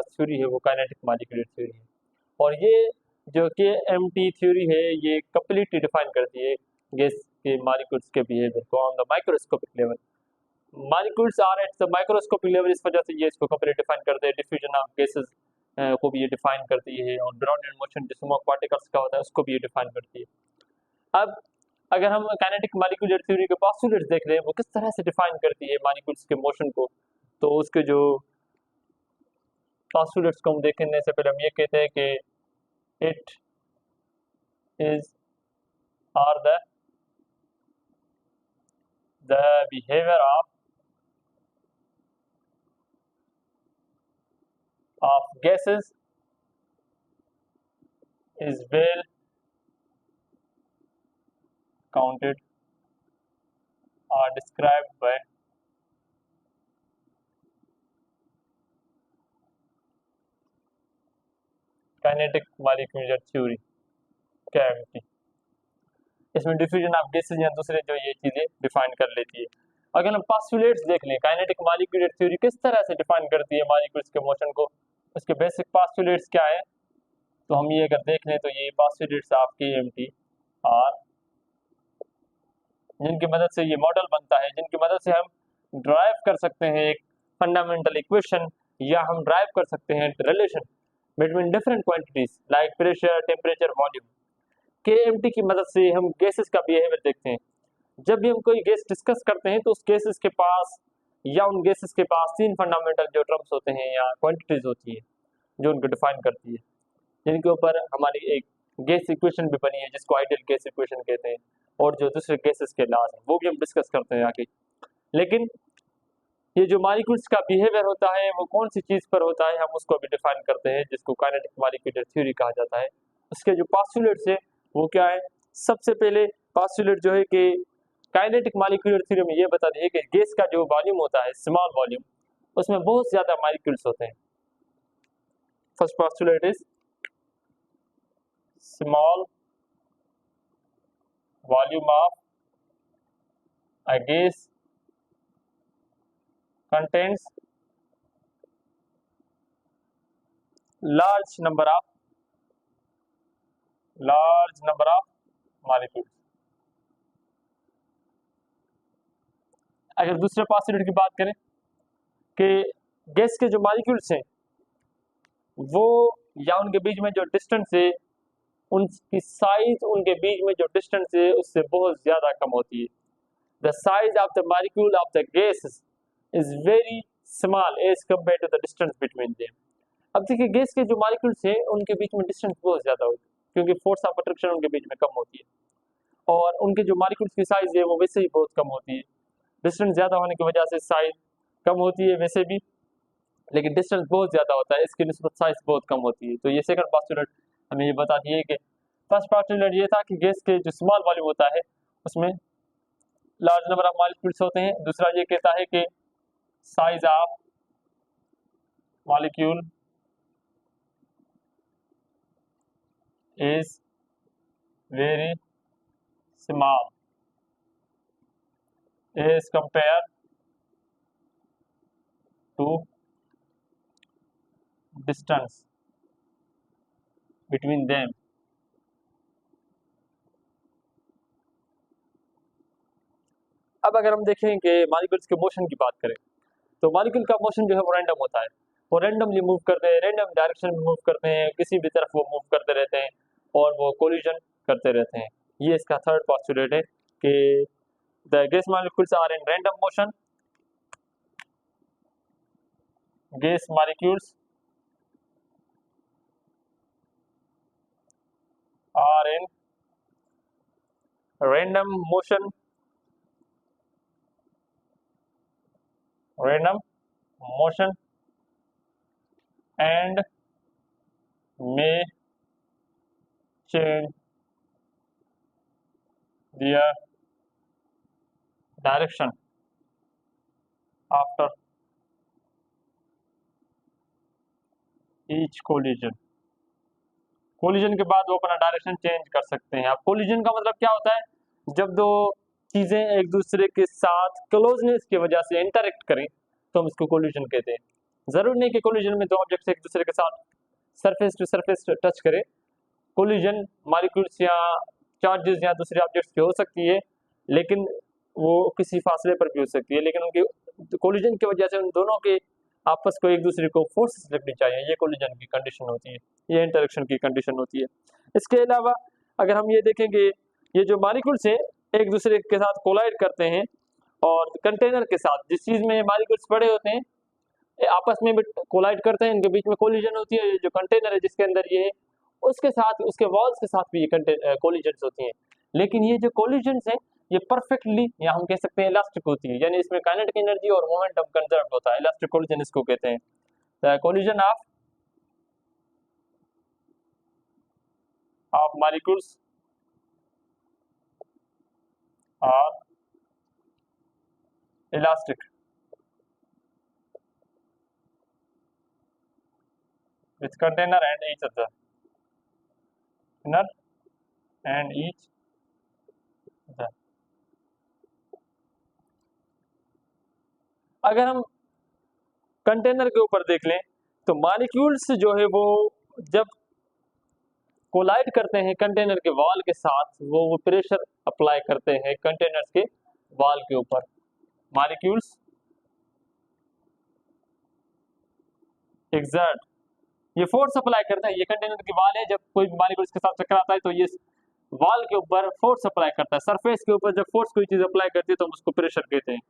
Theory है वो kinetic molecular theory है। और ये जो के एम टी थ्योरी है ये कंप्लीटली डिफाइन करती है गैस के मॉलिक्यूल्स के बिहेवियर को on the microscopic level. Molecules are at the microscopic level, इस वजह से ये इसको कंप्लीट डिफाइन करते हैं। डिफ्यूजन ऑफ गैसेस को भी ये डिफाइन करती है, और ग्राउंडेड मोशन जो स्मोक पार्टिकल्स का होता है उसको भी ये डिफाइन करती है। अब अगर हम काइनेटिक मॉलिक्यूलर थ्योरी के पोस्टुलेट्स देख रहे हैं वो किस तरह से डिफाइन करती है मॉलिक्यूल्स के मोशन को, तो उसके जो पोस्टुलेट्स को हम देखने से पहले हम ये कहते हैं कि it is are the behaviour of gases is well counted or described by kinetic molecular theory KMT। इसमें डिफ्यूजन ऑफ गैसेस या दूसरे जो ये चीजें डिफाइन कर लेती है। अगर हम पोस्टुलेट्स देख लें काइनेटिक मॉलिक्यूलर थ्योरी किस तरह से डिफाइन करती है मॉलिक्यूल्स के मोशन को, उसके बेसिक पोस्टुलेट्स क्या है, तो हम ये अगर देख लें तो ये पोस्टुलेट्स ऑफ KMT और जिनकी मदद से ये मॉडल बनता है, जिनकी मदद से हम ड्राइव कर सकते हैं एक फंडामेंटल इक्वेशन, या हम ड्राइव कर सकते हैं relation between different quantities like pressure, temperature, volume. KMT की मदद से हम गैसेस का बिहेवियर देखते हैं। जब भी हम कोई गैस डिस्कस करते हैं तो उस गैसेस के पास या उन गैसेस के पास तीन फंडामेंटल जो टर्म्स होते हैं या क्वांटिटीज होती है जो उनको डिफाइन करती है, जिनके ऊपर हमारी एक गैस इक्वेशन भी बनी है जिसको आइडियल गैस इक्वेशन कहते हैं, और जो दूसरे गैसेस के लॉज हैं वो भी हम डिस्कस करते हैं आगे। लेकिन ये जो मॉलिक्यूल्स का बिहेवियर होता है वो कौन सी चीज पर होता है हम उसको भी डिफाइन करते हैं, जिसको काइनेटिक मॉलिक्यूलर थ्योरी कहा जाता है। उसके जो पोस्टुलेट्स है वो क्या है, सबसे पहले पोस्टुलेट जो है कि काइनेटिक मॉलिक्यूलर थ्योरी में ये बता दिए कि गैस का जो वॉल्यूम होता है स्मॉल वॉल्यूम, उसमें बहुत ज्यादा मॉलिक्यूल्स होते हैं। First postulate is small volume of a gas contains large number of molecules। अगर दूसरे पोस्टुलेट की बात करें कि गैस के जो मॉलिक्यूल्स हैं वो या उनके बीच में जो डिस्टेंस है, उनकी साइज उनके बीच में जो डिस्टेंस है उससे बहुत ज्यादा कम होती है। The size of the molecule of the gases is very small as compared to the distance between them। अब देखिए गैस के जो मॉलिक्यूल्स हैं उनके बीच में डिस्टेंस बहुत ज्यादा होती है क्योंकि फोर्स ऑफ अट्रैक्शन उनके बीच में कम होती है, और उनके जो मॉलिक्यूल्स की साइज है वो वैसे ही बहुत कम होती है। डिस्टेंस ज्यादा होने की वजह से साइज कम होती है वैसे भी, लेकिन डिस्टेंस बहुत ज्यादा होता है, इसकी निस्बत साइज बहुत कम होती है। तो ये सेकंड पोस्टुलेट हमें ये बताती है कि फर्स्ट पोस्टुलेट ये था कि गैस के जो स्मॉल वॉल्यूम होता है उसमें लार्ज नंबर ऑफ मॉलिक्यूल्स होते हैं। दूसरा ये कहता है कि size of molecule is very small as compare to distance between them. अब अगर हम देखें कि मॉलिक्यूल्स के मोशन की बात करें तो मॉलिक्यूल का मोशन जो है वो रैंडम होता है, वो रैंडमली मूव करते हैं, रैंडम डायरेक्शन में मूव करते हैं, किसी भी तरफ वो मूव करते रहते हैं और वो कोलिजन करते रहते हैं। ये इसका थर्ड पोस्टुलेट है कि the gas molecules are in random motion, gas molecules are in random motion and may change their direction after each collision। Collision के बाद वो अपना डायरेक्शन चेंज कर सकते हैं। अब कोलिजन का मतलब क्या होता है, जब दो चीजें एक दूसरे के साथ क्लोजनेस की वजह से इंटरेक्ट करें तो हम इसको कोलिजन कहते हैं। जरूर नहीं कि कोलिजन में दो ऑब्जेक्ट्स एक दूसरे के साथ सरफेस टू सरफेस टच करे। कोलिजन मॉलिक्यूल्स या चार्जेस या दूसरे ऑब्जेक्ट्स की हो सकती है, लेकिन वो किसी फासले पर भी हो सकती है, लेकिन उनकी कोलिजन की वजह से उन दोनों के आपस को एक दूसरे को फोर्स लगनी चाहिए, ये कोलिजन की कंडीशन होती है, ये इंटरेक्शन की कंडीशन होती है। इसके अलावा अगर हम ये देखेंगे, ये जो मॉलिक्यूल्स है एक दूसरे के साथ कोलाइड करते हैं, और कंटेनर के साथ जिस चीज में मॉलिक्यूल्स पड़े होते हैं ये आपस में भी कोलाइड करते हैं, इनके बीच में कोलिजन होती है। ये जो कंटेनर है जिसके अंदर ये है उसके साथ, उसके वॉल्स के साथ भी ये कोलिजन्स होती हैं, लेकिन ये जो कोलिजन्स है ये परफेक्टली, या हम कह सकते हैं इलास्टिक होती है, यानी इसमें काइनेटिक एनर्जी और मोमेंटम कंजर्व होता है। इलास्टिक कोलिजन इसको कहते हैं। Collision of molecules are elastic with container and each other, container and each other। अगर हम कंटेनर के ऊपर देख लें तो मॉलिक्यूल्स जो है वो जब कोलाइड करते हैं कंटेनर के वॉल के साथ, वो प्रेशर अप्लाई करते हैं कंटेनर्स के वॉल के ऊपर। मॉलिक्यूल्स एक्सर्ट, ये फोर्स अप्लाई करता है, ये कंटेनर की वॉल है, जब कोई मॉलिक्यूल इसके साथ टकराता है तो ये वॉल के ऊपर फोर्स अप्लाई करता है। सरफेस के ऊपर जब फोर्स कोई चीज अप्लाई करती है तो हम उसको प्रेशर कहते हैं।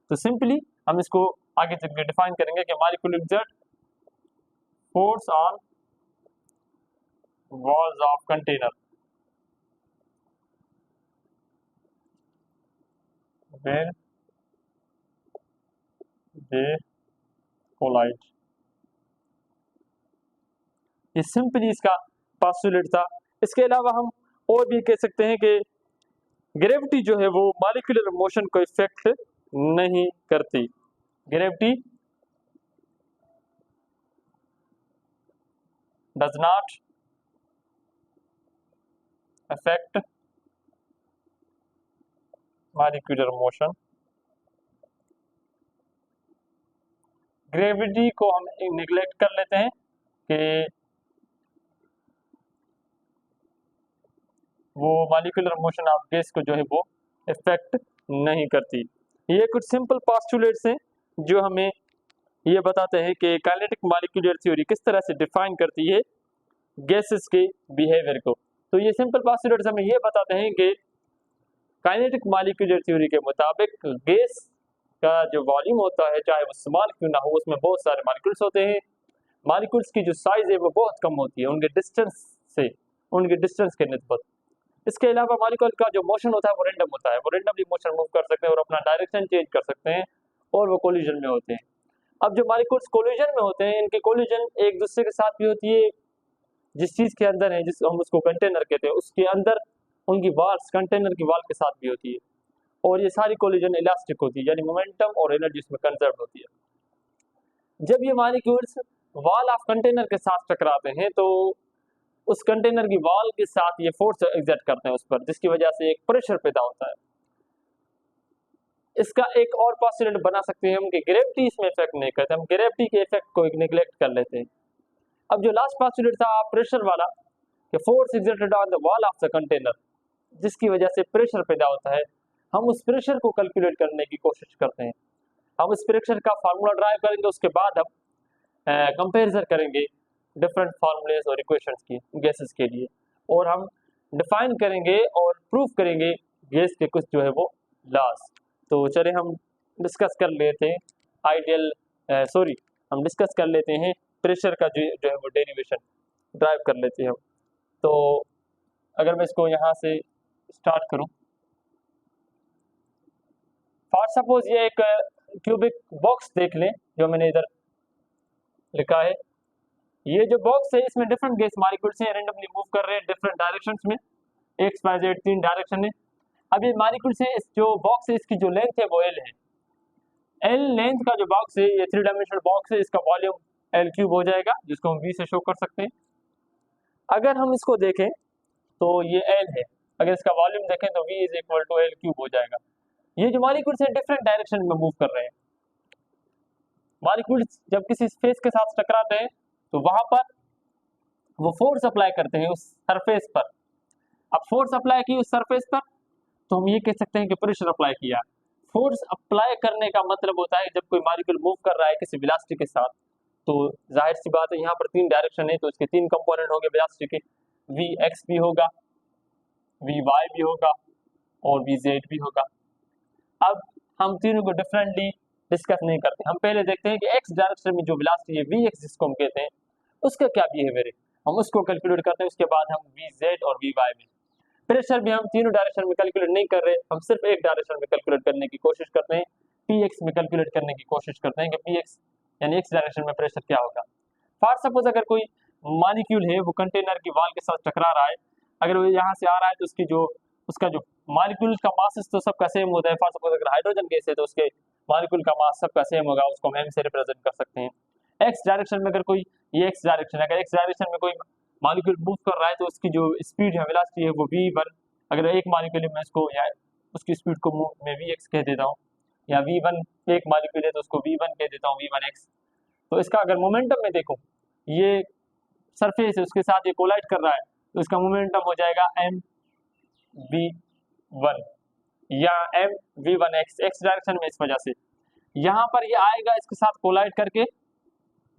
तो सिंपली हम इसको आगे चल के डिफाइन करेंगे कि molecule exert force on walls of container when they collide। ये सिंपली इसका पोस्टुलेट था। इसके अलावा हम और भी कह सकते हैं कि ग्रेविटी जो है वो मॉलिक्यूलर मोशन को इफेक्ट नहीं करती। Gravity does not affect molecular motion. Gravity को हम निगलेक्ट कर लेते हैं कि वो मॉलिक्यूलर मोशन ऑफ गैस को जो है वो इफेक्ट नहीं करती। ये कुछ सिंपल पोस्टुलेट्स हैं जो हमें ये बताते हैं कि काइनेटिक मॉलिक्यूलर थ्योरी किस तरह से डिफाइन करती है गैसेस के बिहेवियर को। तो ये सिंपल पोस्टुलेट्स हमें ये बताते हैं कि काइनेटिक मॉलिक्यूलर थ्योरी के मुताबिक गैस का जो वॉल्यूम होता है, चाहे वो स्मॉल क्यों ना हो, उसमें बहुत सारे मॉलिक्यूल्स होते हैं। मॉलिक्यूल्स की जो साइज है वो बहुत कम होती है उनके डिस्टेंस से, उनके डिस्टेंस के निस्बत। इसके अलावा मॉलिक्यूल का जो मोशन होता है वो रैंडम होता है, वो रैंडमली मोशन मूव कर सकते हैं और अपना डायरेक्शन चेंज कर सकते हैं, और वो कोलिजन में होते हैं। अब जो मॉलिक्यूल्स कोलिजन में होते हैं, इनकी कोलिजन एक दूसरे के साथ भी होती है, जिस चीज के अंदर है, जिस हम उसको कंटेनर कहते हैं, उसके अंदर उनकी वॉल्स कंटेनर की वॉल के साथ भी होती है, और ये सारी कोलिजन इलास्टिक होती है, यानी मोमेंटम और एनर्जी इसमें कंजर्व होती है। जब ये मॉलिक्यूल्स वॉल ऑफ कंटेनर के साथ टकराते हैं तो उस कंटेनर की वॉल के साथ ये फोर्स एग्जर्ट करते हैं उस पर, जिसकी वजह से एक प्रेशर पैदा होता है। इसका एक और पोस्टुलेट बना सकते हैं हम कि ग्रेविटी इसमें इफेक्ट नहीं करते, हम ग्रेविटी के इफेक्ट को निगलेक्ट कर लेते हैं। अब जो लास्ट पोस्टुलेट था प्रेशर वाला, कि force exerted on the wall of the container, जिसकी वजह से प्रेशर पैदा होता है, हम उस प्रेशर को कैलकुलेट करने की कोशिश करते हैं। हम उस प्रेशर का फार्मूला ड्राइव करेंगे, उसके बाद हम कंपेरिजन करेंगे डिफरेंट फार्मूलेस और इक्वेशंस की गैसेस के लिए, और हम डिफाइन करेंगे और प्रूफ करेंगे गैस के कुछ जो है वो लॉस। तो चले हम डिस्कस कर लेते हैं हम डिस्कस कर लेते हैं प्रेशर का जो है वो डेरिवेशन ड्राइव कर लेते हैं हम। तो अगर मैं इसको यहाँ से स्टार्ट करूँ, फॉर सपोज ये एक क्यूबिक बॉक्स देख लें जो मैंने इधर लिखा है। ये जो बॉक्स है इसमें डिफरेंट गैस मॉलिक्यूल्स हैं, रैंडमली मूव कर रहे हैं डिफरेंट डायरेक्शंस में, एक्स वाई जेड 3 डायरेक्शन है। अब ये मॉलिक्यूल्स है, इस जो बॉक्स है इसकी जो लेंथ है वो एल है। एल लेंथ का जो बॉक्स है, ये 3 डायमेंशनल बॉक्स है, इसका वॉल्यूम एल क्यूब हो जाएगा, जिसको हम वी से शो कर सकते हैं। अगर हम इसको देखें तो ये एल है, अगर इसका वॉल्यूम देखें तो V is equal to L cube हो जाएगा। ये जो मॉलिक्यूल्स हैं डिफरेंट डायरेक्शन में मूव कर रहे हैं, मॉलिक्यूल्स जब किसी फेस के साथ टकराते हैं तो वहां पर वो फोर्स अप्लाई करते हैं उस सरफेस पर। अब फोर्स अप्लाई की उस सरफेस पर तो हम ये कह सकते हैं कि प्रेशर अप्लाई किया। फोर्स अप्लाई करने का मतलब होता है जब कोई मॉलिक्यूल मूव कर रहा है किसी वेलोसिटी के साथ, तो जाहिर सी बात है यहाँ पर तीन डायरेक्शन है तो इसके तीन कंपोनेंट होंगे वेलोसिटी के, वी एक्स भी होगा, वी वाई भी होगा और वी जेड भी होगा। अब हम तीनों को डिफरेंटली डिस्कस नहीं करते, हम पहले देखते हैं कि एक्स डायरेक्शन में जो वेलोसिटी है वी एक्स जिसको हम कहते हैं उसका क्या बिहेवियर है, हम उसको कैलकुलेट करते हैं। उसके बाद हम वी जेड और वी वाई में प्रेशर भी हम तीनों डायरेक्शन में कैलकुलेट नहीं कर रहे, हम सिर्फ एक डायरेक्शन में कैलकुलेट करने की कोशिश करते हैं, पी एक्स में कैलकुलेट करने की कोशिश करते हैं कि पी एक्स यानी एक्स डायरेक्शन में प्रेशर क्या होगा। फॉर सपोज अगर कोई मॉलिक्यूल है वो कंटेनर की वॉल के साथ टकरा रहा है, अगर वो यहाँ से आ रहा है तो उसकी जो उसका जो मॉलिक्यूल का मास तो सबका सेम होता है। फॉर सपोज अगर हाइड्रोजन गैस है तो उसके मॉलिक्यूल का मास सबका सेम होगा, उसको हम एम से रिप्रेजेंट कर सकते हैं। एक्स डायरेक्शन में अगर कोई, ये एक्स डायरेक्शन है, अगर एक्स डायरेक्शन में कोई मॉलिक्यूल मूव कर रहा है तो उसकी जो स्पीड है वेलोसिटी है वो v1, अगर एक मॉलिक्यूल है मैं इसको या उसकी स्पीड को मैं vx कह देता हूँ, या v1 एक मॉलिक्यूल है तो उसको v1 कह देता हूँ, v1x। तो इसका अगर मोमेंटम में देखो, ये सरफेस है उसके साथ ये कोलाइड कर रहा है तो इसका मोमेंटम हो जाएगा mv1 या mv1x, एक्स डायरेक्शन में। इस वजह से यहाँ पर ये आएगा इसके साथ कोलाइड करके,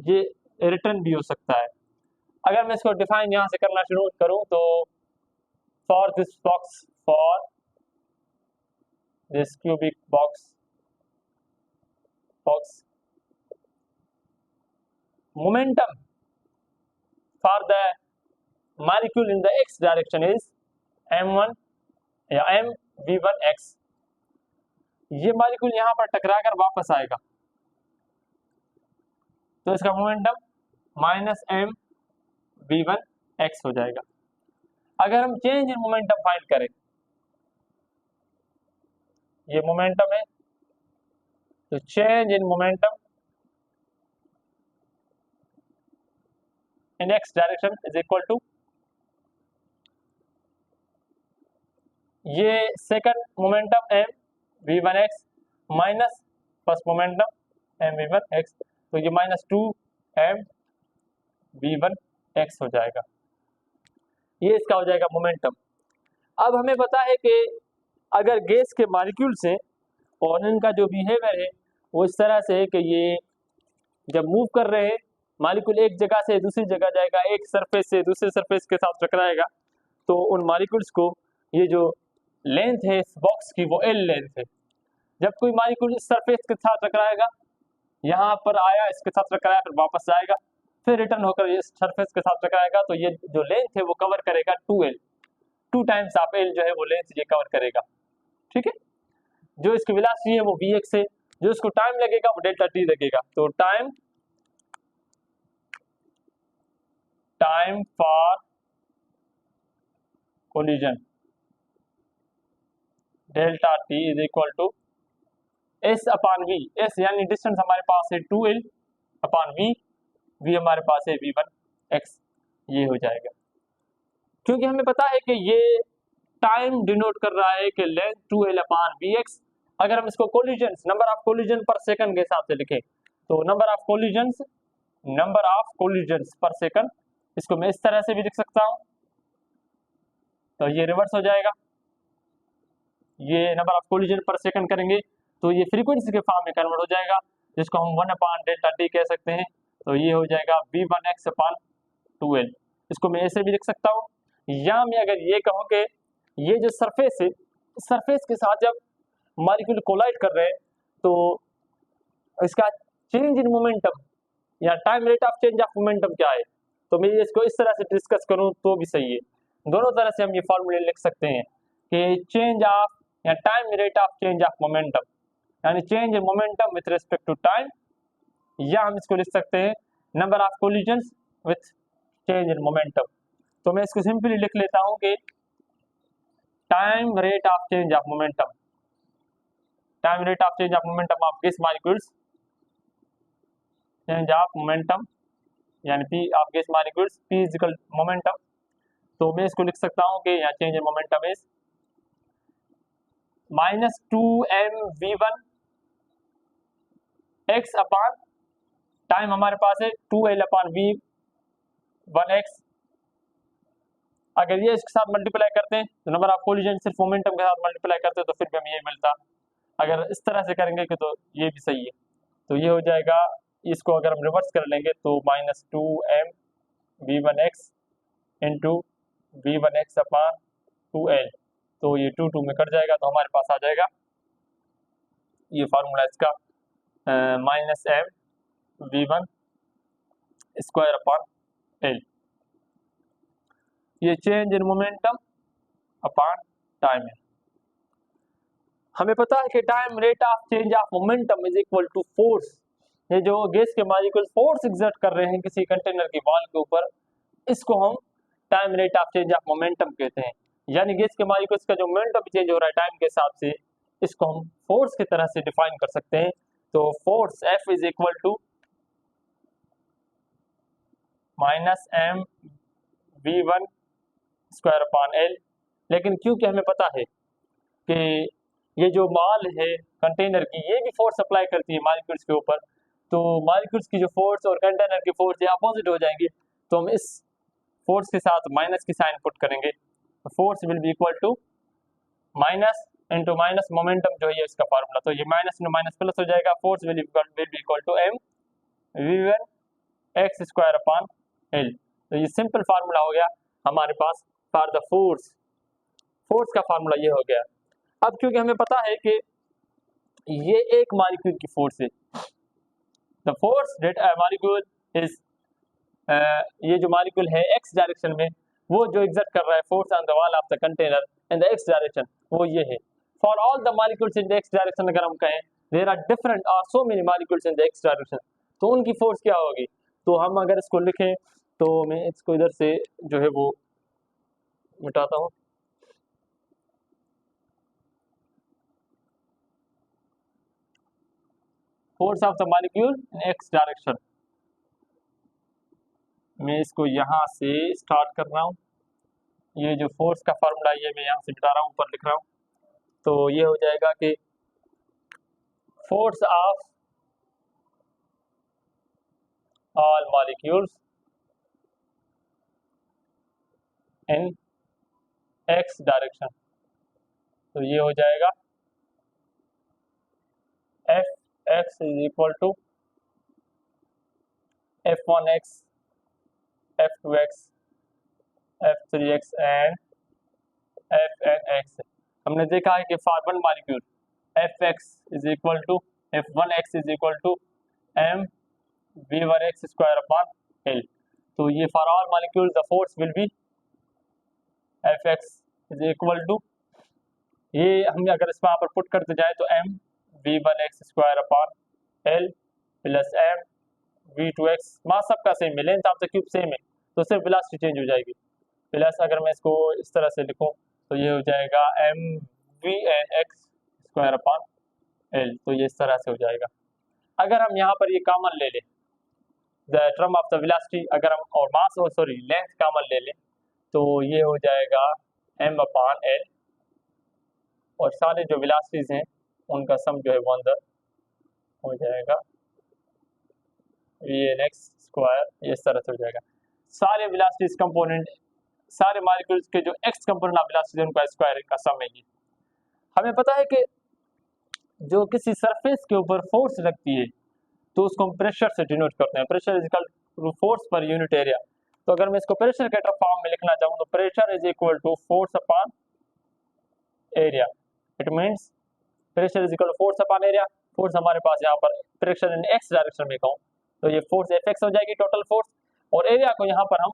ये रिटर्न भी हो सकता है। अगर मैं इसको डिफाइन यहाँ से करना शुरू करूँ तो for this box, for this cubic box momentum for the molecule in the x direction is m1 या mv1x। ये मॉलिक्यूल यहाँ पर टकरा कर वापस आएगा तो इसका मोमेंटम माइनस mv1x हो जाएगा। अगर हम चेंज इन मोमेंटम फाइंड करें, ये मोमेंटम है तो change in momentum in x direction is equal to, ये second momentum mv1x minus first momentum mv1x, तो ये माइनस 2 mv1x हो जाएगा। ये इसका हो जाएगा मोमेंटम। अब हमें पता है कि अगर गैस के मॉलिक्यूल्स हैं और इनका जो बिहेवियर है वो इस तरह से है कि ये जब मूव कर रहे हैं मॉलिक्यूल एक जगह से दूसरी जगह जाएगा, एक सरफेस से दूसरे सरफेस के साथ टकराएगा, तो उन मॉलिक्यूल्स को ये जो लेंथ है इस बॉक्स की वो एल लेंथ है। जब कोई मॉलिक्यूल इस सरफेस के साथ टकराएगा, यहाँ पर आया इसके साथ टकराया फिर वापस जाएगा, फिर रिटर्न होकर इस सरफेस के साथ टकराएगा, तो ये जो लेंथ है वो कवर करेगा 2l, 2 टाइम्स ऑफ l जो है वो लेंथ ये कवर करेगा। ठीक है, जो इसकी वेलोसिटी है वो vx है, जो इसको टाइम लगेगा वो डेल्टा t लगेगा। तो time for collision delta t is equal to s upon v। s यानी डिस्टेंस हमारे पास है 2l अपॉन v, v हमारे पास है v1x, ये हो जाएगा। क्योंकि हमें पता है कि ये टाइम डिनोट कर रहा है कि लेंथ 2l अपॉन vx। अगर हम इसको कोलिजन्स, नंबर ऑफ कोलिजन पर सेकंड के हिसाब से लिखें तो नंबर ऑफ कोलिजन्स पर सेकंड, इसको मैं इस तरह से भी लिख सकता हूं, तो ये रिवर्स हो जाएगा। ये नंबर ऑफ कोलिजन पर सेकंड करेंगे तो ये फ्रीक्वेंसी के फॉर्म में कन्वर्ट हो जाएगा, जिसको हम 1 अपॉन डेल्टा टी कह सकते हैं। तो ये हो जाएगा v1x अपॉन 2l। इसको मैं ऐसे भी लिख सकता हूँ, या मैं अगर ये कहूँ कि ये जो सरफेस है, सरफेस के साथ जब मॉलिक्यूल कोलाइड कर रहे हैं तो इसका चेंज इन मोमेंटम या time rate of change of momentum क्या है, तो मैं इसको इस तरह से डिस्कस करूं तो भी सही है। दोनों तरह से हम ये फॉर्मूले लिख सकते हैं कि चेंज ऑफ या time rate of change of momentum, यानी change in momentum with respect to time, या हम इसको लिख सकते हैं number of collisions with change in momentum. तो मैं इसको सिंपली लिख लेता हूं कि time rate of change of momentum, time rate of change of momentum of gas molecules, change of momentum यानी p of gas molecules, p is equal momentum. तो मैं इसको लिख सकता हूं कि यहाँ change in momentum is minus 2 mv1 x upon time हमारे पास है 2L/v1x। अगर ये इसके साथ मल्टीप्लाई करते हैं तो नंबर ऑफ कोलिजन सिर्फ मोमेंटम के साथ मल्टीप्लाई करते हैं तो फिर भी हमें ये मिलता। अगर इस तरह से करेंगे कि तो ये भी सही है, तो ये हो जाएगा। इसको अगर हम रिवर्स कर लेंगे तो -2m v1x इंटू v1x/2l, तो ये 2 में कट जाएगा, तो हमारे पास आ जाएगा ये फार्मूला इसका -m v1 स्क्वायर/l। ये change in momentum upon time है। हमें पता है कि time rate of change of momentum is equal to force. ये जो गैस के मॉलिक्यूल फोर्स एक्सर्ट कर रहे हैं किसी कंटेनर की वॉल के ऊपर, इसको हम time rate of change of momentum कहते हैं। यानी गैस के मॉलिक्यूल्स का जो मोमेंटम चेंज हो रहा है टाइम के हिसाब से, इसको हम फोर्स की तरह से डिफाइन कर सकते हैं। तो force F is equal to -m v1 square. लेकिन क्योंकि हमें पता है कि ये जो मॉल है कंटेनर की, ये भी फोर्स अप्लाई करती है मॉलिक्यूल्स के ऊपर, तो मॉलिक्यूल्स की जो फोर्स और कंटेनर की फोर्स ये अपोजिट हो जाएंगे, तो हम इस फोर्स के साथ माइनस की साइन पुट करेंगे। Force will be equal to minus into minus momentum जो है इसका फार्मूला, तो ये माइनस इंटू माइनस प्लस हो जाएगा। Force will be equal to m v1x square. तो ये सिंपल फार्मूला हो गया हमारे पास फॉर द फोर्स। फोर्स का फार्मूला ये हो गया। अब क्योंकि हमें पता है कि ये एक मॉलिक्यूल की फोर्स है, the force that a molecule is, ये जो मॉलिक्यूल है एक्स डायरेक्शन में, वो जो एग्जर्ट कर रहा है force on the wall of the container in the x direction, वो ये है। For all the molecules in the x direction अगर हम कहें, देयर आर डिफरेंट और so many molecules in the x direction, तो उनकी फोर्स क्या होगी। तो हम अगर इसको लिखें तो मैं इसको इधर से जो है वो मिटाता हूँ। Force of the molecule in x direction, मैं इसको यहाँ से स्टार्ट कर रहा हूँ। ये जो फोर्स का फार्मूला ये मैं यहाँ से मिटा रहा हूँ, ऊपर लिख रहा हूँ। तो ये हो जाएगा कि force of all molecules in x direction, तो ये हो जाएगा Fx is equal to F1x, F2x, F3x and Fnx। हमने देखा है कि for one molecule Fx is equal to F1x is equal to m v1x square. तो ये for all molecule the force will be Fx is equal to, ये हम अगर इसमें यहाँ पर पुट करते जाए तो m v1x स्क्वायर/l प्लस m v2x, मास सबका सेम है, length of the cube same है, तो सिर्फ वेलोसिटी चेंज हो जाएगी। प्लस अगर मैं इसको इस तरह से लिखूं तो ये हो जाएगा m vnx स्क्वायर/l, तो ये इस तरह से हो जाएगा। अगर हम यहाँ पर ये कॉमन ले लें the term of the velocity, अगर हम और मास और सॉरी लेंथ कॉमन ले लें तो ये हो जाएगा m/l, और सारे जो वेलोसिटीज हैं उनका सम जो है 1 हो जाएगा vnx स्क्वायर, ये इस तरह से हो जाएगा। सारे वेलोसिटीज कंपोनेंट, सारे मॉलिक्यूल्स के जो एक्स कंपोनेंट ऑफ वेलोसिटी उनका स्क्वायर का सम है ये। हमें पता है कि जो किसी सरफेस के ऊपर फोर्स लगती है तो उसको हम प्रेशर से डिनोट करते हैं। Pressure is equal to force per unit area. तो अगर मैं इसको प्रेशर के फॉर्म में लिखना चाहूँ तो pressure is equal to force upon area. It means pressure is equal to force upon area. Force हमारे पास यहाँ पर प्रेशर इन एक्स डायरेक्शन में कहूँ तो ये फोर्स Fx हो जाएगी टोटल फोर्स, और एरिया को यहाँ पर हम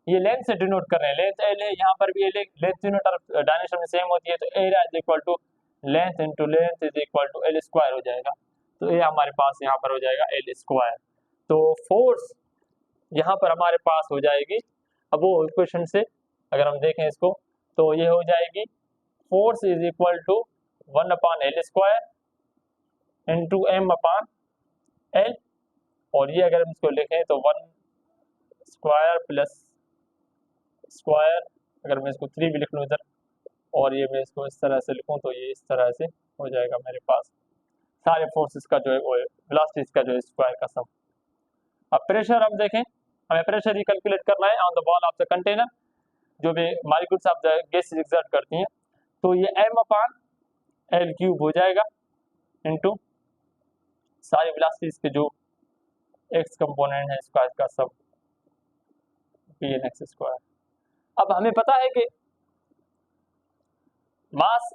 ये लेंथ से डिनोट कर रहे हैं। लेंथ L है, यहाँ पर भी लेंथ यूनिट और डायमेंशन में सेम होती है, तो area is equal to length into length is equal to L square हो जाएगा। तो ये हमारे पास यहाँ पर हो जाएगा L स्क्वायर। तो फोर्स यहाँ पर हमारे पास हो जाएगी, अब वो इक्वेशन से अगर हम देखें इसको तो ये हो जाएगी force is equal to 1/L square into m/L, और ये अगर हम इसको लिखें तो 1 स्क्वायर प्लस स्क्वायर, अगर मैं इसको 3 भी लिख लूँ इधर, और ये मैं इसको इस तरह से लिखूँ तो ये इस तरह से हो जाएगा मेरे पास सारे फोर्सेस का जो है वो वेलोसिटीज का जो है स्क्वायर का सम। अब प्रेशर हम देखें, हमें प्रेशर ही कैलकुलेट करना है on the wall of the container, जो भी molecules of the gases exert करती हैं। तो ये m/L³ हो जाएगा इनटू सारी वेलोसिटीज के जो एक्स कंपोनेंट है इसका सब pn(x²). अब हमें पता है कि मास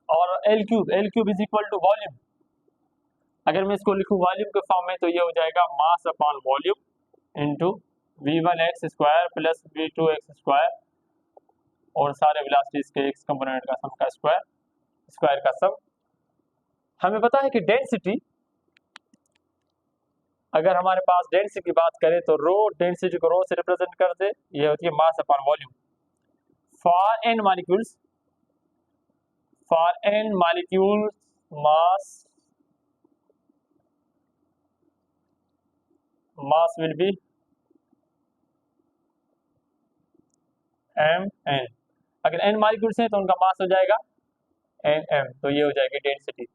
और L³ is equal to volume. अगर मैं इसको लिखूं वॉल्यूम के फॉर्म में तो ये हो जाएगा mass upon volume into v1x² plus v2x² और सारे वेलोसिटीज के एक्स कंपोनेंट का सम का स्क्वायर का सम। हमें पता है कि डेंसिटी, अगर हमारे पास डेंसिटी की बात करें तो रो, डेंसिटी को रो से रिप्रेजेंट करते, ये होती है मास upon volume. For n molecules mass will be mn। अगर n मॉलिक्यूल्स हैं तो उनका मास हो जाएगा nm, तो ये हो जाएगी डेंसिटी।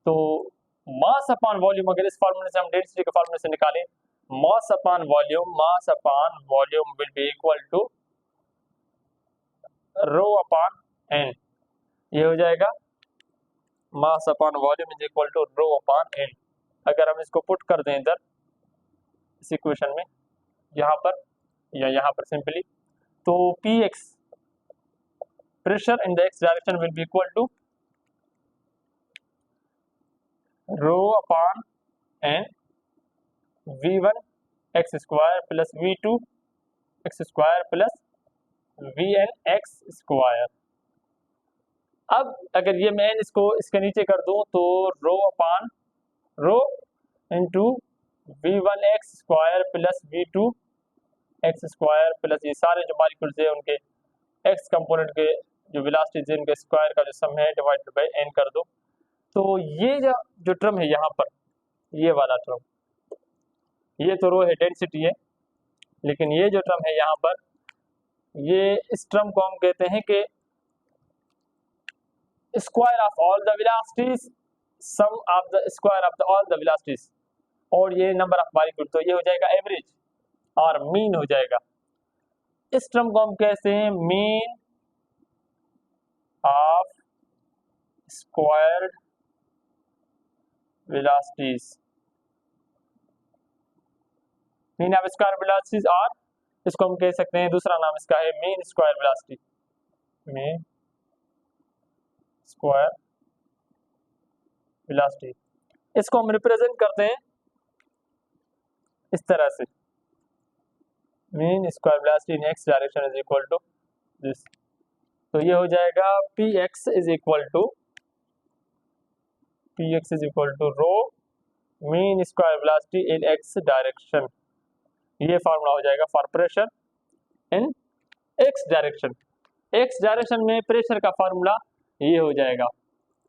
तो मास अपॉन वॉल्यूम, अगर इस फॉर्मूले से हम डेंसिटी के फॉर्मूले से निकालें, mass upon volume will be equal to rho upon n। ये हो जाएगा mass upon volume is equal to rho upon n। अगर हम इसको पुट कर दें इधर इस इक्वेशन में, यहाँ पर या यहाँ पर सिंपली, तो px pressure in the x direction will be equal to rho upon n v1x² plus v2x² plus vnx²। अब अगर ये मैं इसको इसके नीचे कर दूं तो rho upon rho into v1x² plus v2x² plus ये सारे जो मॉलिक्यूल्स है उनके एक्स कंपोनेंट के जो वेलोसिटीज है उनके स्क्वायर का जो सम है डिवाइडेड बाय n कर दो। तो ये जो टर्म है यहाँ पर, ये वाला टर्म, ये तो रो है, डेंसिटी है, लेकिन ये जो टर्म है यहाँ पर, ये इस टर्म को हम कहते हैं कि square of all the velocities sum of the square of the all the velocities, और ये नंबर ऑफ मॉलिक्यूल, तो ये हो जाएगा एवरेज और मीन हो जाएगा। इस टर्म को हम कहते हैं mean of squared velocities, mean of square velocities, और इसको हम कह सकते हैं, दूसरा नाम इसका है mean square velocity, mean square velocity. इसको हम रिप्रेजेंट करते हैं इस तरह से, mean square velocity in x direction is equal to this. तो ये हो जाएगा px is equal to rho mean square velocity in x direction. ये फार्मूला हो जाएगा for pressure in x direction. X direction में प्रेशर का फार्मूला ये हो जाएगा।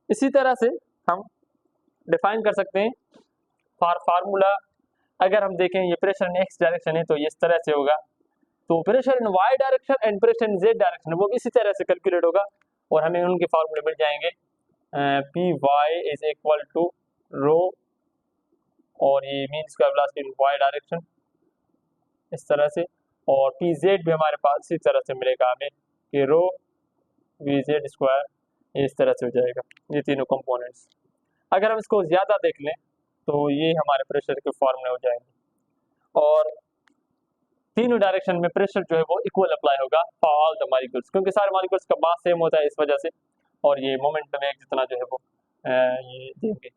इसी तरह से हम डिफाइन कर सकते हैं फॉर फार्मूला, अगर हम देखें ये प्रेशर इन एक्स डायरेक्शन है तो ये इस तरह से होगा, तो pressure in Y direction and pressure in z direction वो भी इसी तरह से कैलकुलेट होगा, और हमें उनके फार्मूले मिल जाएंगे। P Y is equal to rho, और ये mean square velocity in Y direction इस तरह से, और पी जेड भी हमारे पास इसी तरह से मिलेगा हमें कि रो वी जेड स्क्वायर इस तरह से हो जाएगा, ये तीनों कंपोनेंट्स। अगर हम इसको ज़्यादा देख लें तो ये हमारे प्रेशर के फॉर्मूले हो जाएंगे, और तीनों डायरेक्शन में प्रेशर जो है वो इक्वल अप्लाई होगा फॉर ऑल द मॉलिक्यूल्स, क्योंकि सारे मॉलिक्यूल्स का मास सेम होता है इस वजह से, और ये मोमेंटम एक जितना जो है वो ये देंगे।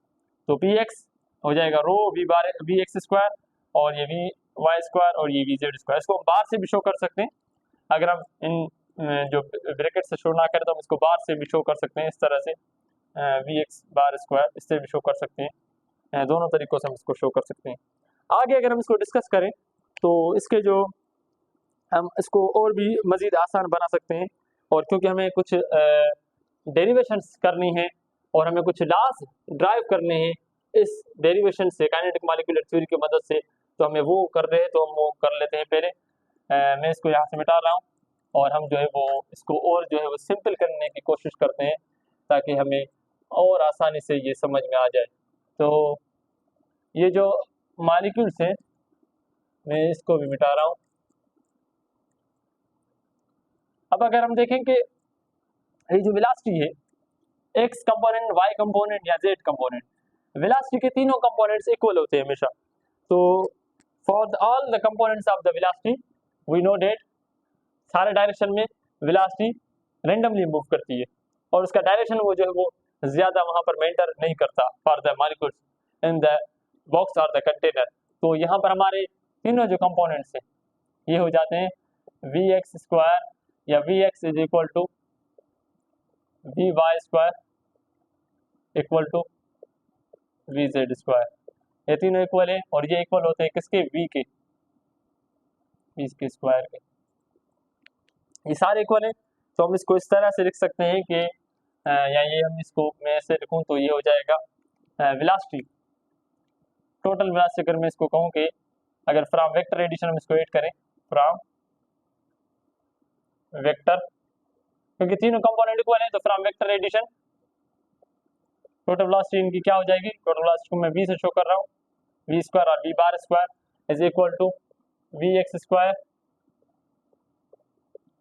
तो पी एक्स हो जाएगा रो वी एक्स स्क्वायर, और ये वी वाई स्क्वायर, और ये वी जेड स्क्वायर। इसको हम बार से भी शो कर सकते हैं, अगर हम इन जो ब्रैकेट से शो ना करें तो हम इसको बार से भी शो कर सकते हैं, इस तरह से वी एक्स बार स्क्वायर, इससे भी शो कर सकते हैं, दोनों तरीकों से हम इसको शो कर सकते हैं। आगे अगर हम इसको डिस्कस करें तो इसके जो हम इसको और भी मज़ीद आसान बना सकते हैं, और क्योंकि हमें कुछ डेरिवेशंस करनी है और हमें कुछ लॉस ड्राइव करने हैं इस डेरिवेशन से, काइनेटिक मॉलिक्यूलर थ्योरी की मदद से, तो हमें वो कर रहे हैं, तो हम वो कर लेते हैं। पहले मैं इसको यहाँ से मिटा रहा हूँ, और हम जो है वो इसको और जो है वो सिंपल करने की कोशिश करते हैं ताकि हमें और आसानी से ये समझ में आ जाए। तो ये जो मॉलिक्यूल्स हैं मैं इसको भी मिटा रहा हूँ। अब अगर हम देखें कि ये जो वेलोसिटी है, एक्स कंपोनेंट, वाई कंपोनेंट या जेड कंपोनेंट, वेलोसिटी के तीनों कंपोनेंट्स इक्वल होते हैं हमेशा। तो for all the components of the velocity we know that सारे डायरेक्शन में वेलोसिटी रैंडमली मूव करती है और उसका डायरेक्शन वो जो है वो ज्यादा वहां पर मेंटर नहीं करता for the molecules in the box और द कंटेनर। तो यहाँ पर हमारे तीनों जो कंपोनेंट्स हैं ये हो जाते हैं वी एक्स स्क्वायर या v x is equal to v y square equal to v z square. ये तीनों इक्वल है और ये इक्वल होते हैं किसके, वी के, वी के स्क्वायर के। ये सारे इक्वल है तो हम इसको इस तरह से लिख सकते हैं कि या ये हम इसको मैं ऐसे लिखूं तो ये हो जाएगा वेलोसिटी, टोटल वेलोसिटी। अगर मैं इसको कहूँ कि अगर फ्रॉम वेक्टर एडिशन हम इसको ऐड करें, फ्रॉम वेक्टर, क्योंकि तीनों कंपोनेंट इक्वल है तो from vector addition total velocity इनकी क्या हो जाएगी, टोटल वेलोसिटी को मैं वी से शो कर रहा हूँ, वी स्क्वायर और v bar square is equal to v x square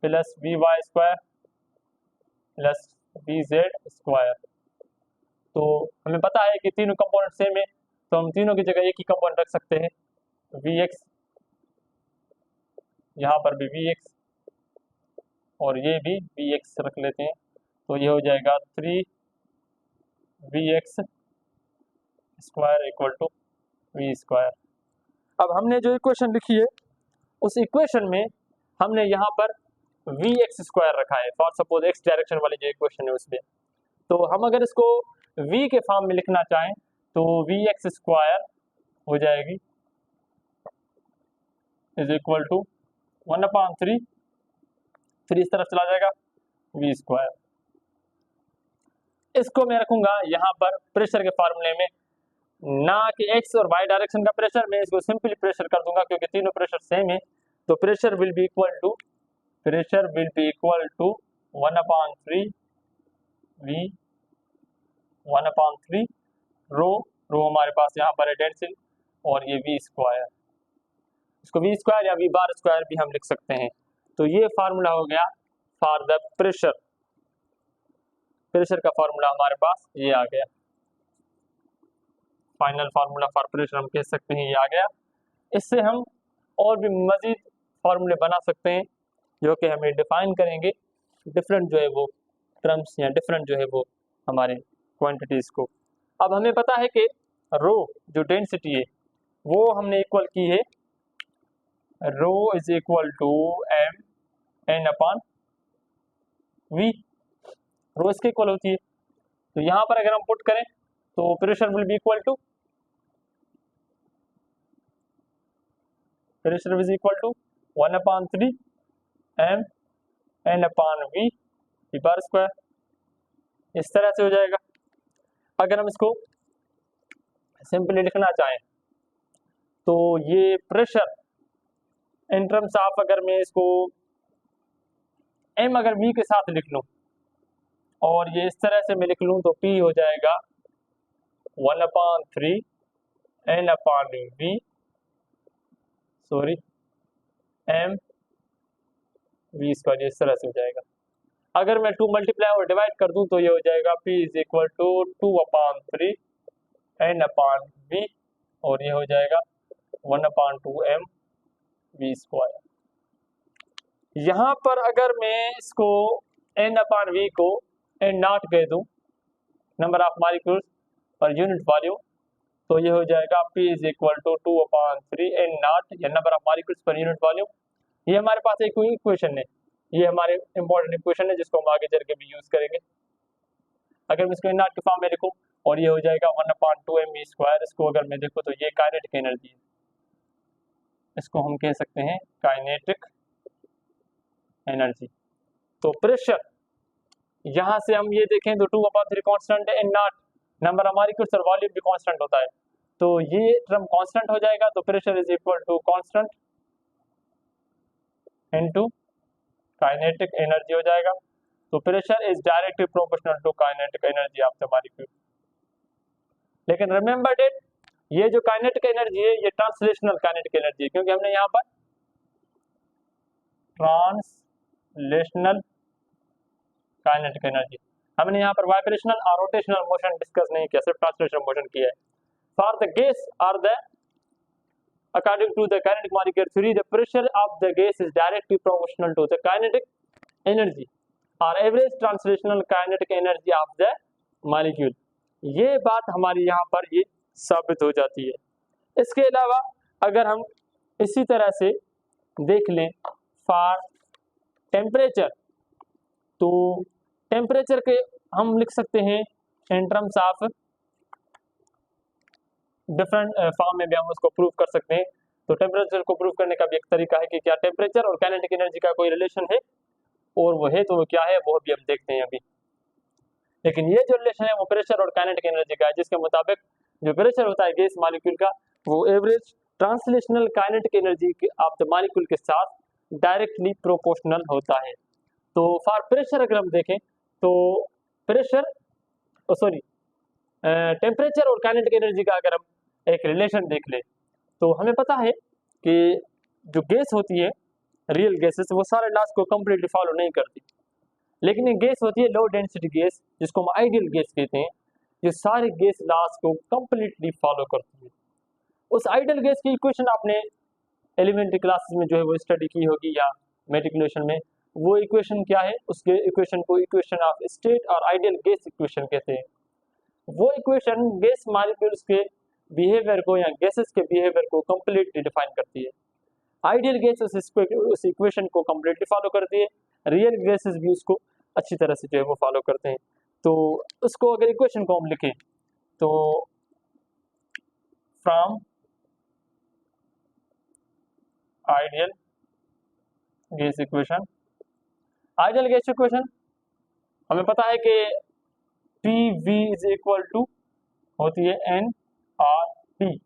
plus v y square plus v z square. तो हमें पता है कि तीनों कंपोनेंट सेम है तो हम तीनों की जगह एक ही कंपोनेंट रख सकते हैं, वी एक्स, यहाँ पर भी वी एक्स और ये भी वी एक्स रख लेते हैं। तो ये हो जाएगा 3 v x square equal to v square. अब हमने जो इक्वेशन लिखी है उस इक्वेशन में हमने यहाँ पर वी एक्स स्क्वायर रखा है फॉर सपोज एक्स डायरेक्शन वाली जो इक्वेशन है उसमें। तो हम अगर इसको v के फॉर्म में लिखना चाहें तो वी एक्स स्क्वायर हो जाएगी इज इक्वल टू 1/3, फिर इस तरफ चला जाएगा वी स्क्वायर। इसको मैं रखूंगा यहाँ पर प्रेशर के फॉर्मूले में, ना कि एक्स और वाई डायरेक्शन का प्रेशर, मैं इसको सिंपली प्रेशर कर दूंगा क्योंकि तीनों प्रेशर सेम है। तो pressure will be equal to 1/3 v 1/3 rho, rho हमारे पास यहाँ पर है डेंसिल, और ये वी स्क्वायर, इसको वी स्क्वायर या वी बार स्क्वायर भी हम लिख सकते हैं। तो ये फार्मूला हो गया फॉर द प्रेशर, प्रेशर का फार्मूला हमारे पास ये आ गया, फाइनल फार्मूला फॉर प्रेशर हम कह सकते हैं ये आ गया। इससे हम और भी मजीद फार्मूले बना सकते हैं जो कि हमें डिफाइन करेंगे डिफरेंट जो है वो टर्म्स या डिफरेंट जो है वो हमारे क्वांटिटीज को। अब हमें पता है कि रो जो डेंसिटी है वो हमने इक्वल की है, rho is equal to M N upon V, rho इसके इक्वल होती है। तो यहाँ पर अगर हम पुट करें तो pressure will be equal to, pressure is equal to 1/3 M N upon v bar square, इस तरह से हो जाएगा। अगर हम इसको सिंपली लिखना चाहें तो ये प्रेशर इन टर्म्स ऑफ, अगर मैं इसको एम अगर वी के साथ लिख लूं और ये इस तरह से मैं लिख लूं तो पी हो जाएगा 1/3 N upon V, sorry M V square, इस तरह से हो जाएगा। अगर मैं 2 मल्टीप्लाई और डिवाइड कर दूं तो ये हो जाएगा P is equal to 2/3 N upon V, और ये हो जाएगा 1/2 एम वी स्क्वायर। यहाँ पर अगर मैं इसको एन अपॉन वी को एन नॉट कह दूं, number of molecules per unit volume, तो ये हो जाएगा P is equal to 2/3 N naught या number of molecules per unit volume. ये हमारे पास एक इक्वेशन है, ये हमारे इंपॉर्टेंट इक्वेशन है जिसको हम आगे चल के भी यूज करेंगे। अगर मैं इसको नॉट के फॉर्म में लिखूं और ये हो जाएगा 1/2 एम वी स्क्वायर, इसको अगर मैं देखूं तो ये काइनेटिक एनर्जी है, इसको हम कह सकते हैं काइनेटिक एनर्जी। तो प्रेशर यहाँ से हम ये देखें तो 2/3 कांस्टेंट है and not number of molecules और वॉल्यूम भी कांस्टेंट होता है, तो ये टर्म कांस्टेंट हो जाएगा। तो pressure is equal to constant into kinetic energy हो जाएगा। तो pressure is directly proportional to kinetic energy of the molecule. लेकिन रिमेंबर डेट ये जो काइनेटिक एनर्जी है ये ट्रांसलेशनल काइनेटिक एनर्जी है, क्योंकि हमने यहाँ पर ट्रांसलेशनल काइनेटिक एनर्जी, हमने यहाँ पर वाइब्रेशनल और रोटेशनल मोशन डिस्कस नहीं किया, सिर्फ ट्रांसलेशनल मोशन किया है। For the gas are the according to the kinetic molecular theory the pressure of the gas is directly proportional to the kinetic energy or average translational kinetic energy of the molecule। ये बात हमारी यहाँ पर ये साबित हो जाती है। इसके अलावा अगर हम इसी तरह से देख लें फॉर टेम्परेचर, तो टेम्परेचर के हम लिख सकते हैं in terms of different form में भी हम उसको प्रूव कर सकते हैं। तो टेम्परेचर को प्रूव करने का भी एक तरीका है कि क्या टेम्परेचर और काइनेटिक एनर्जी का कोई रिलेशन है, और वो है तो वो क्या है वो भी हम देखते हैं अभी। लेकिन ये जो रिलेशन है वो प्रेशर और काइनेटिक एनर्जी का है, जिसके मुताबिक जो प्रेशर होता है गैस मॉलिक्यूल का वो average translational kinetic energy of the molecule के साथ डायरेक्टली प्रोपोर्शनल होता है। तो फॉर प्रेशर अगर हम देखें तो प्रेशर सॉरी टेम्परेचर और काइनेटिक एनर्जी का अगर हम एक रिलेशन देख ले तो हमें पता है कि जो गैस होती है रियल गैसेस वो सारे लॉज को कंप्लीटली फॉलो नहीं करती, लेकिन एक गैस होती है लो डेंसिटी गैस जिसको हम आइडियल गैस कहते हैं, जो सारे गैस लॉज को कंप्लीटली फॉलो करती है। उस आइडियल गैस की इक्वेशन आपने एलिमेंट्री क्लासेस में जो है वो स्टडी की होगी या मेट्रिकुलेशन में, वो इक्वेशन क्या है, उसके इक्वेशन को इक्वेशन ऑफ स्टेट और आइडियल गैस इक्वेशन कहते हैं। वो इक्वेशन गैस मॉलिक्यूल्स के बिहेवियर को या गैसेस के बिहेवियर को कंप्लीटली डिफाइन करती है। आइडियल गैस उस इक्वेशन को कंप्लीटली फॉलो करती है, रियल गैसेस भी उसको अच्छी तरह से जो है वो फॉलो करते हैं। तो उसको अगर इक्वेशन को हम लिखें तो from ideal gas equation, ideal gas equation हमें पता है कि PV इज इक्वल टू होती है nRT,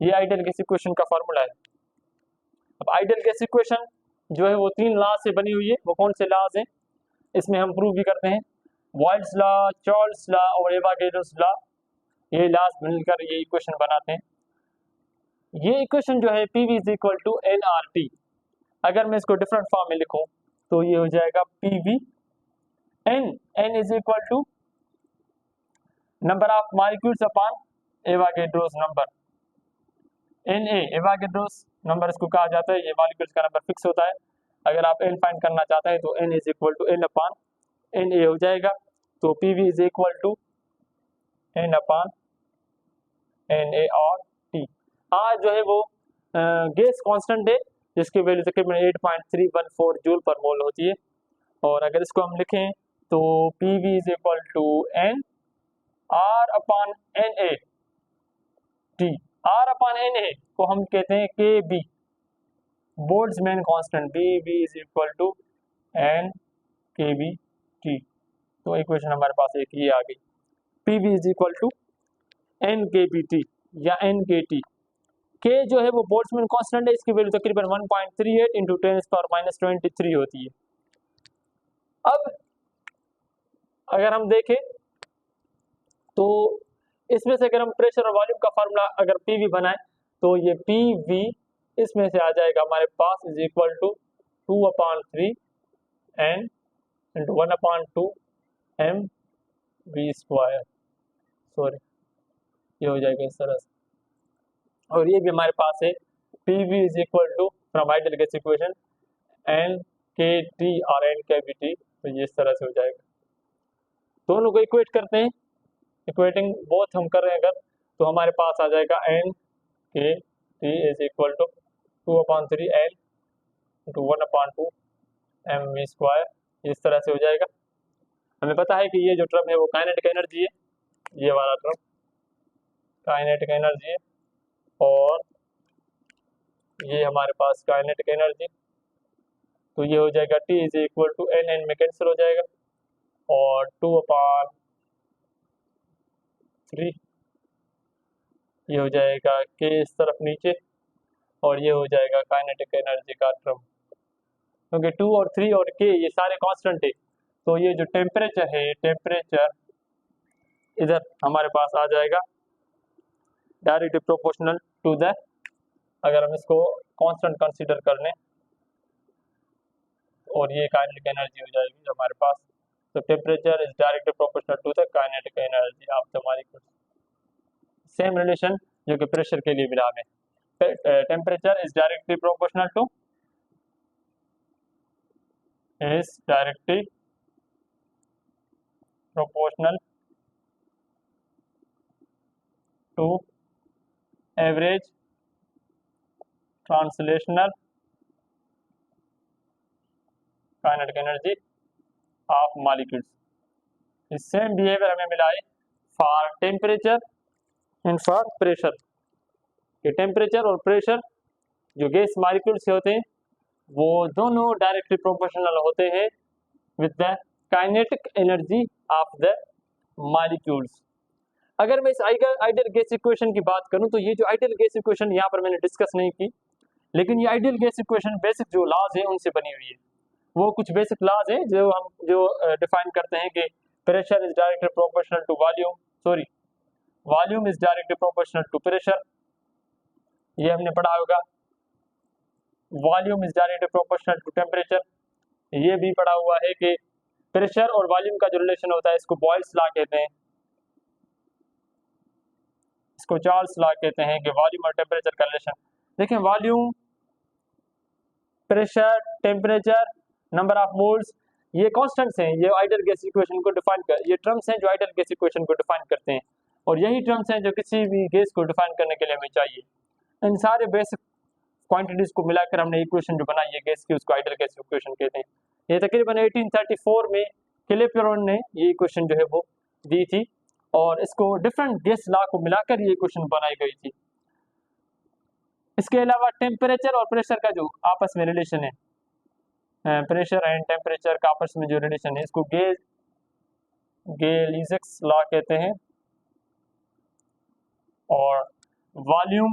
ये आइडियल गैस इक्वेशन का फॉर्मूला है। अब आइडियल गैस इक्वेशन जो है वो 3 लॉ से बनी हुई है। वो कौन से लॉज हैं इसमें हम प्रूव भी करते हैं, बॉयल्स लॉ, चार्ल्स लॉ और एवोगाड्रोस लॉ, ये लॉज मिलकर ये इक्वेशन बनाते हैं। ये इक्वेशन जो है PV is equal to nRT, अगर मैं इसको डिफरेंट फॉर्म में लिखूं तो ये हो जाएगा PV n is equal to number of molecules upon Avogadro's number, Na Avogadro's number इसको कहा जाता है, ये मॉलिक्यूल्स का नंबर फिक्स होता है। अगर आप n फाइंड करना चाहते हैं तो n is equal to n upon Na हो जाएगा, तो PV is equal to n upon Na और T। R जो है वो गैस कांस्टेंट है जिसकी वैल्यू तकरीबन 8.314 जूल पर मोल होती है, और अगर इसको हम लिखें तो PV is equal to n R upon Na T। R upon Na को हम कहते हैं KB, Boltzmann constant, BV is equal to n KB T। तो इक्वेशन हमारे पास एक ये आ गई, PV is equal to n KB T या n KT। K जो है वो बोल्ट्जमैन कांस्टेंट है, इसकी वैल्यू तकरीबन 1.38 इंटू 10⁻23 होती है। अब अगर हम देखें तो इसमें से अगर हम प्रेशर और वॉल्यूम का फार्मूला अगर PV बनाए तो ये PV इसमें से आ जाएगा हमारे पास is equal to 2/3 n into 1/2 mv square, sorry ये हो जाएगा इस तरह से। और ये भी हमारे पास है PV is equal to from ideal gas equation n KT और n KBT, तो ये इस तरह से हो जाएगा। दोनों को इक्वेट करते हैं, इक्वेटिंग बोथ हम कर रहे हैं अगर तो हमारे पास आ जाएगा n KT is equal to 2/3 n into 1/2 mv square, इस तरह से हो जाएगा। हमें पता है कि ये जो टर्म है वो काइनेटिक एनर्जी है, ये वाला टर्म काइनेटिक एनर्जी है, और ये हमारे पास काइनेटिक एनर्जी, तो ये हो जाएगा T is equal to n में कैंसिल हो जाएगा, और 2/3 ये हो जाएगा K इस तरफ नीचे, और ये हो जाएगा काइनेटिक एनर्जी का टर्म, क्योंकि 2 और 3 और K ये सारे कांस्टेंट है। तो ये जो टेम्परेचर है, टेम्परेचर इधर हमारे पास आ जाएगा डायरेक्टली प्रोपोर्शनल टू द, अगर हम इसको कांस्टेंट कंसीडर कर लें और ये काइनेटिक एनर्जी हो जाएगी जो हमारे पास, तो temperature is directly proportional to the kinetic energy of the molecule. Same relation जो कि प्रेशर के लिए मिला है, temperature is directly proportional to average translational kinetic energy of molecules. इस सेम बिहेवियर हमें मिला है for temperature and for pressure. कि टेम्परेचर और प्रेशर जो गैस मॉलिक्यूल्स से होते हैं वो दोनों डायरेक्टली प्रोपोर्शनल होते हैं with the kinetic energy of the molecules. अगर मैं इस आइडियल गैस इक्वेशन की बात करूं तो ये जो आइडियल गैस इक्वेशन यहाँ पर मैंने डिस्कस नहीं की, लेकिन ये आइडियल गैस इक्वेशन बेसिक जो लॉज है उनसे बनी हुई है। वो कुछ बेसिक लॉज हैं जो हम डिफाइन करते हैं कि pressure is directly proportional to volume is directly proportional to pressure, ये हमने पढ़ा होगा। Volume is directly proportional to temperature, ये भी पढ़ा हुआ है कि प्रेशर और वॉल्यूम का जो रिलेशन होता है इसको बॉयल्स लॉ कहते हैं, इसको चार्ल्स लॉ कहते हैं कि वॉल्यूम और टेम्परेचर का रिलेशन। देखें volume, pressure, temperature, number of moles, ये कांस्टेंट्स हैं, ये आइडियल गैस इक्वेशन को डिफाइन कर, ये टर्म्स हैं जो आइडियल गैस इक्वेशन को डिफाइन करते हैं, और यही टर्म्स हैं जो किसी भी गैस को डिफाइन करने के लिए हमें चाहिए। इन सारे बेसिक क्वांटिटीज को मिलाकर हमने इक्वेशन जो बनाई है गैस की उसको आइडियल गैस इक्वेशन कहते हैं। ये तकरीबन 1834 में कैल्कुलस ने ये इक्वेशन जो है वो दी थी और इसको डिफरेंट गैस लॉ को मिलाकर ये इक्वेशन बनाई गई थी। इसके अलावा टेम्परेचर और प्रेशर का जो आपस में रिलेशन है, प्रेशर एंड टेम्परेचर का आपस में जो रिलेशन है इसको गेलिज़ियस लॉ कहते हैं, और volume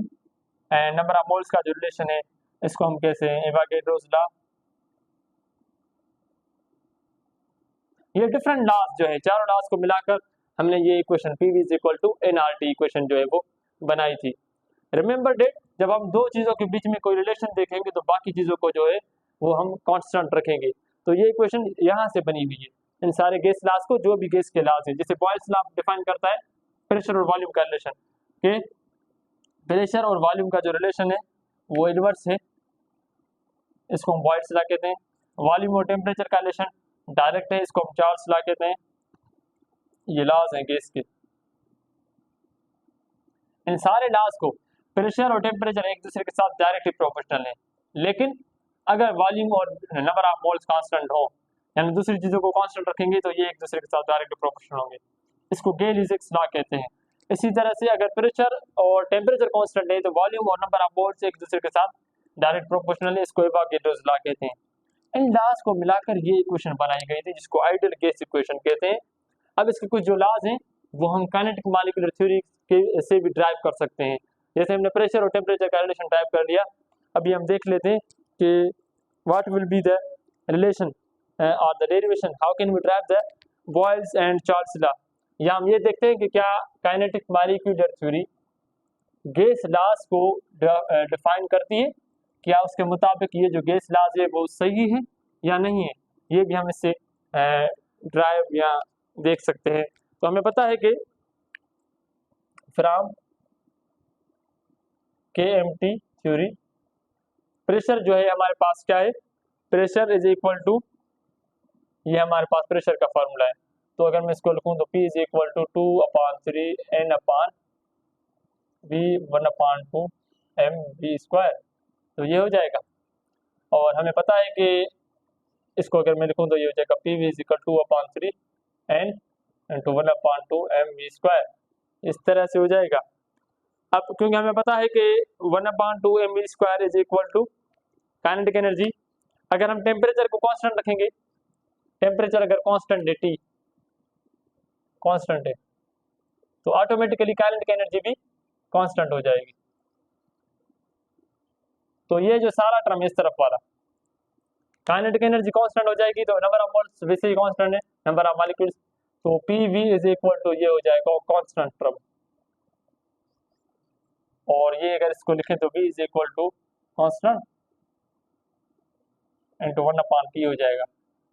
and number of moles का जो रिलेशन है इसको हम कहते हैं एवोगाड्रोस लॉ। ये डिफरेंट लॉज जो है, चारों लॉज को मिलाकर हमने ये equation PV is equal to nRT equation जो है वो बनाई थी। रिमेंबर डेट, जब हम दो चीज़ों के बीच में कोई रिलेशन देखेंगे तो बाकी चीज़ों को जो है वो हम कांस्टेंट रखेंगे। तो ये इक्वेशन यहाँ से बनी हुई है इन सारे गैस लॉज को, जो भी गैस के लॉज है, जैसे बॉयल्स लॉ डिफाइन करता है प्रेशर और वॉल्यूम का रिलेशन, के प्रेशर और वॉल्यूम का जो रिलेशन है वो इनवर्स है, इसको हम बॉयल्स लॉ कहते हैं। वॉल्यूम और टेम्परेचर का रिलेशन डायरेक्ट है, इसको हम चार्ल्स लॉ कहते हैं। ये लॉज हैं गैस के। इन सारे लॉज को प्रेशर और टेम्परेचर एक दूसरे के साथ डायरेक्टली प्रोपोर्शनल है, लेकिन अगर वॉल्यूम और नंबर ऑफ मोल्स कांस्टेंट हो, यानी दूसरी चीज़ों को कांस्टेंट रखेंगे तो ये एक दूसरे के साथ डायरेक्टली प्रोपोर्शनल होंगे, इसको गेलिज़ियस लॉ कहते हैं। इसी तरह से अगर प्रेशर और टेम्परेचर कांस्टेंट है तो वॉल्यूम और नंबर ऑफ मोल्स एक दूसरे के साथ डायरेक्ट प्रोपोर्शनल है, इसको एवोगाड्रोस लॉ कहते हैं। इन लॉज को मिलाकर ये इक्वेशन बनाई गई थी जिसको आइडियल गैस इक्वेशन कहते हैं। अब इसके कुछ जो लॉज हैं वो हम काइनेटिक मॉलिक्यूलर थ्योरी से भी ड्राइव कर सकते हैं। जैसे हमने प्रेशर और टेम्परेचर का रिलेशन ड्राइव कर लिया, अभी हम देख लेते हैं कि what will be the relation और the derivation, how can we drive the Boyle's and Charles law. या हम ये देखते हैं कि क्या kinetic molecular theory gas laws को डिफाइन करती है, क्या उसके मुताबिक ये जो गैस लॉज है वो सही है या नहीं है, ये भी हम इससे ड्राइव या देख सकते हैं। तो हमें पता है कि फ्रॉम KMT थ्योरी प्रेशर जो है हमारे पास क्या है, प्रेशर इज इक्वल टू, ये हमारे पास प्रेशर का फॉर्मूला है। तो अगर मैं इसको लिखूं तो P is equal to 2/3 N/V 1/2 mv square, तो ये हो जाएगा। और हमें पता है कि इसको अगर मैं लिखूं तो ये हो जाएगा PV is equal 2/3 N × 1/2 mv square, इस तरह से हो जाएगा। अब क्योंकि हमें पता है कि 1/2 mv square is equal to kinetic energy, अगर हम टेम्परेचर को कांस्टेंट रखेंगे, टेम्परेचर अगर कांस्टेंट है, T कांस्टेंट है, तो ऑटोमेटिकली काइनेटिक एनर्जी भी कांस्टेंट हो जाएगी। तो ये जो सारा टर्म इस तरफ वाला काइनेटिक एनर्जी कांस्टेंट हो जाएगी, तो नंबर ऑफ मोल्स वैसे ही कांस्टेंट है, नंबर ऑफ मॉलिक्यूल्स, तो PV इज इक्वल टू ये हो जाएगा कांस्टेंट टर्म। और ये अगर इसको लिखें तो V is equal to constant into 1/P हो जाएगा,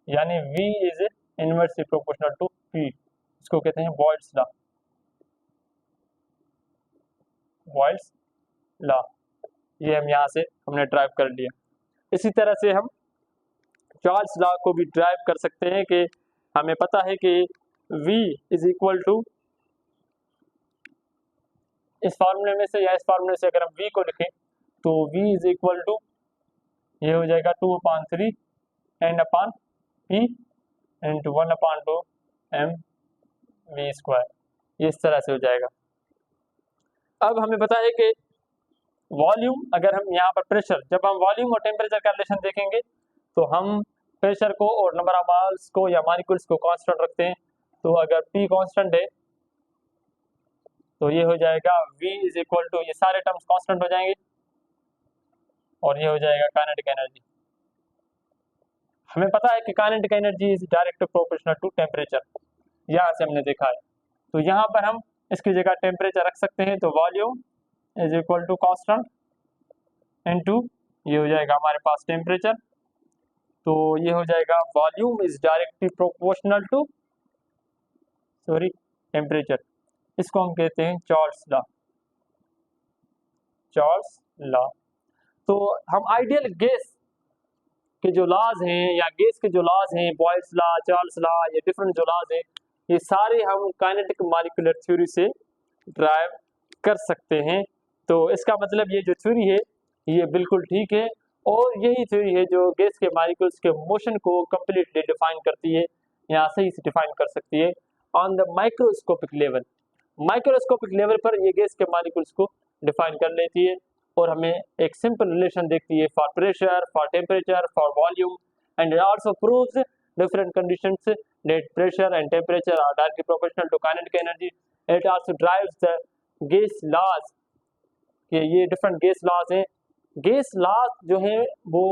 यानी V is inversely proportional to P। इसको कहते हैं बॉयल्स लॉ, बॉयल्स लॉ। ये हम यहाँ से हमने ड्राइव कर लिया। इसी तरह से हम चार्ल्स लॉ को भी ड्राइव कर सकते हैं कि हमें पता है कि V इज इक्वल टू इस फार्मूले में से या इस फार्मूले से अगर हम V को लिखें तो V इज इक्वल टू ये हो जाएगा 2/3 N/P इंटू 1/2 mv²। ये इस तरह से हो जाएगा। अब हमें पता है कि वॉल्यूम, अगर हम यहाँ पर प्रेशर, जब हम वॉल्यूम और टेम्परेचर का रिलेशन देखेंगे तो हम प्रेशर को और नंबर ऑफ मोल्स को या मॉलिक्यूल्स को कांस्टेंट रखते हैं। तो अगर P कांस्टेंट है तो ये हो जाएगा V इज इक्वल टू, ये सारे टर्म्स कांस्टेंट हो जाएंगे और ये हो जाएगा काइनेटिक एनर्जी। हमें पता है कि kinetic energy is direct proportional to temperature, यहाँ से हमने देखा है। तो यहाँ पर हम इसकी जगह टेम्परेचर रख सकते हैं, तो volume is equal to constant into ये हो जाएगा हमारे पास टेम्परेचर। तो ये हो जाएगा volume is directly proportional to temperature. इसको हम कहते हैं चार्ल्स लॉ, चार्ल्स लॉ। तो हम आइडियल गैस के जो लॉज हैं या गैस के जो लॉज हैं, बॉयल्स लॉ, चार्ल्स लॉ, ये डिफरेंट जो लॉज हैं, ये सारे हम काइनेटिक मॉलिक्यूलर थ्योरी से ड्राइव कर सकते हैं। तो इसका मतलब ये जो थ्योरी है ये बिल्कुल ठीक है, और यही थ्योरी है जो गैस के मॉलिक्यूल्स के मोशन को कंप्लीटली डिफाइन करती है या सही से डिफाइन कर सकती है on the microscopic level. Microscopic level पर ये गैस के मॉलिक्यूल्स को डिफाइन कर लेती है और हमें एक सिंपल रिलेशन देखती है for pressure, for temperature, for volume, and it also proves different conditions that pressure and temperature are directly proportional to kinetic energy. It also drives the gas laws, कि ये डिफरेंट गैस लॉज हैं। Gas laws जो है वो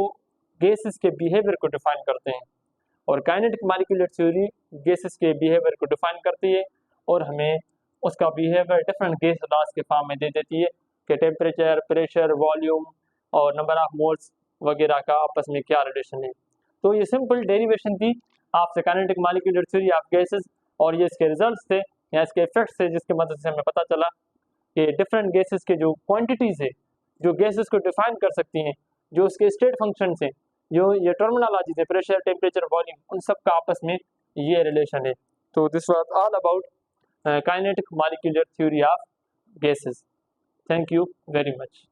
gases के behaviour को define करते हैं, और काइनेटिक मॉलिक्यूलर थ्योरी गैसेस के बिहेवियर को डिफाइन करती है और हमें उसका बिहेवियर डिफरेंट गैस लॉज के फॉर्म में दे देती है कि टेम्परेचर, प्रेशर, वॉल्यूम और नंबर ऑफ मोल्स वगैरह का आपस में क्या रिलेशन है। तो ये सिंपल डेरिवेशन थी आपसे kinetic molecular theory of gases, और ये इसके रिजल्ट्स थे या इसके इफेक्ट्स थे, जिसकी मदद से हमें पता चला कि डिफरेंट गैसेस के जो क्वांटिटीज़ है जो गैसेस को डिफाइन कर सकती हैं, जो उसके स्टेट फंक्शंस हैं, जो ये टर्मिनोलॉजीज है प्रेशर, टेम्परेचर, वॉल्यूम, उन सब का आपस में ये रिलेशन है। तो this was all about kinetic molecular theory of gases. Thank you very much.